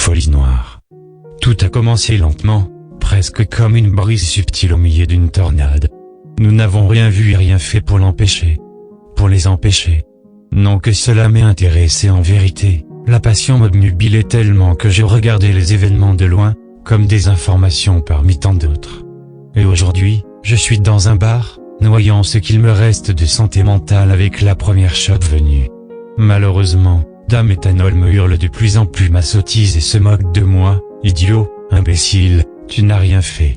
folie noire. Tout a commencé lentement, presque comme une brise subtile au milieu d'une tornade. Nous n'avons rien vu et rien fait pour l'empêcher. Pour les empêcher. Non que cela m'ait intéressé en vérité, la passion m'obnubilait tellement que je regardais les événements de loin, comme des informations parmi tant d'autres. Et aujourd'hui, je suis dans un bar, noyant ce qu'il me reste de santé mentale avec la première shot venue. Malheureusement, Dame Éthanol me hurle de plus en plus ma sottise et se moque de moi. Idiot, imbécile, tu n'as rien fait.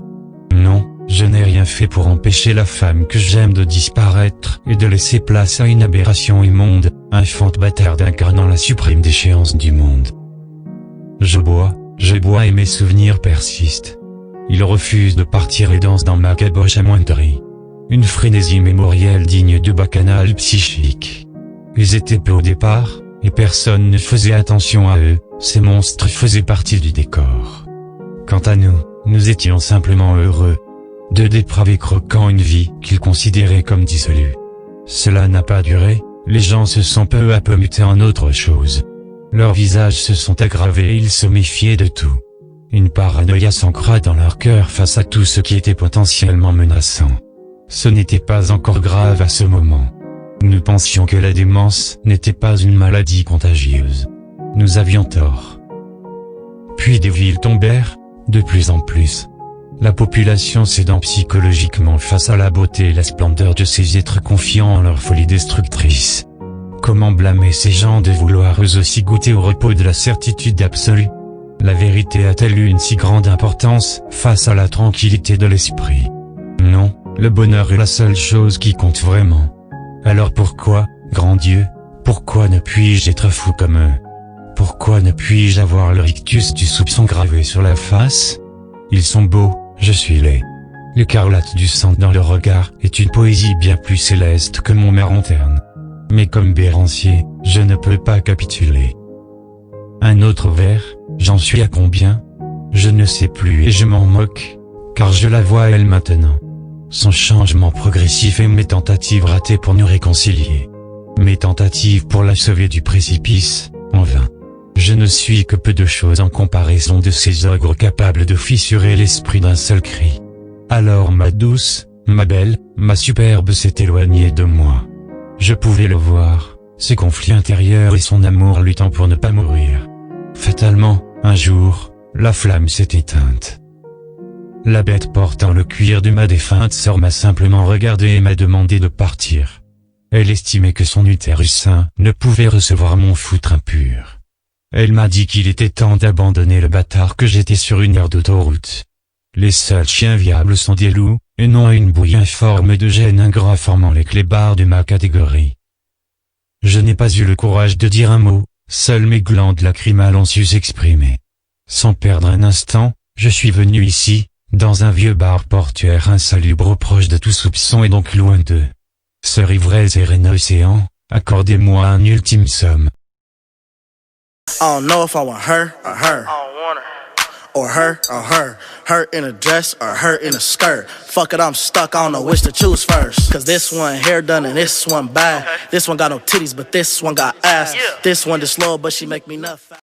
Non, je n'ai rien fait pour empêcher la femme que j'aime de disparaître et de laisser place à une aberration immonde, infante bâtarde incarnant la suprême déchéance du monde. Je bois et mes souvenirs persistent. Ils refusent de partir et dansent dans ma caboche amoindrie. Une frénésie mémorielle digne de bacchanal psychique. Ils étaient peu au départ, et personne ne faisait attention à eux, ces monstres faisaient partie du décor. Quant à nous, nous étions simplement heureux. Deux dépravés croquant une vie qu'ils considéraient comme dissolue. Cela n'a pas duré, les gens se sont peu à peu mutés en autre chose. Leurs visages se sont aggravés et ils se méfiaient de tout. Une paranoïa s'ancra dans leur cœur face à tout ce qui était potentiellement menaçant. Ce n'était pas encore grave à ce moment. Nous pensions que la démence n'était pas une maladie contagieuse. Nous avions tort. Puis des villes tombèrent, de plus en plus. La population cédant psychologiquement face à la beauté et la splendeur de ces êtres confiants en leur folie destructrice. Comment blâmer ces gens de vouloir eux aussi goûter au repos de la certitude absolue? La vérité a-t-elle eu une si grande importance face à la tranquillité de l'esprit? Non, le bonheur est la seule chose qui compte vraiment. Alors pourquoi, grand Dieu, pourquoi ne puis-je être fou comme eux? Pourquoi ne puis-je avoir le rictus du soupçon gravé sur la face? Ils sont beaux, je suis laid. L'écarlate du sang dans le regard est une poésie bien plus céleste que mon mère interne. Mais comme Bérancier, je ne peux pas capituler. Un autre verre, j'en suis à combien? Je ne sais plus et je m'en moque, car je la vois elle maintenant. Son changement progressif et mes tentatives ratées pour nous réconcilier. Mes tentatives pour la sauver du précipice, en vain. Je ne suis que peu de choses en comparaison de ces ogres capables de fissurer l'esprit d'un seul cri. Alors ma douce, ma belle, ma superbe s'est éloignée de moi. Je pouvais le voir, ses conflits intérieurs et son amour luttant pour ne pas mourir. Fatalement, un jour, la flamme s'est éteinte. La bête portant le cuir de ma défunte sœur m'a simplement regardé et m'a demandé de partir. Elle estimait que son utérus sain ne pouvait recevoir mon foutre impur. Elle m'a dit qu'il était temps d'abandonner le bâtard que j'étais sur une aire d'autoroute. Les seuls chiens viables sont des loups, et non une bouille informe de gènes ingrats formant les clébards de ma catégorie. Je n'ai pas eu le courage de dire un mot, seules mes glandes lacrymales ont su s'exprimer. Sans perdre un instant, je suis venu ici, dans un vieux bar portuaire insalubre proche de tout soupçon et donc loin d'eux. Sœur ivresse et reine océan, accordez-moi un ultime somme. I don't know if I want her or her. I don't want her. Or her or her. Her in a dress or her in a skirt. Fuck it, I'm stuck, I don't know which to choose first. Cause this one hair done and this one bad. Okay. This one got no titties, but this one got ass. Yeah. This one just slow, but she make me nut fast.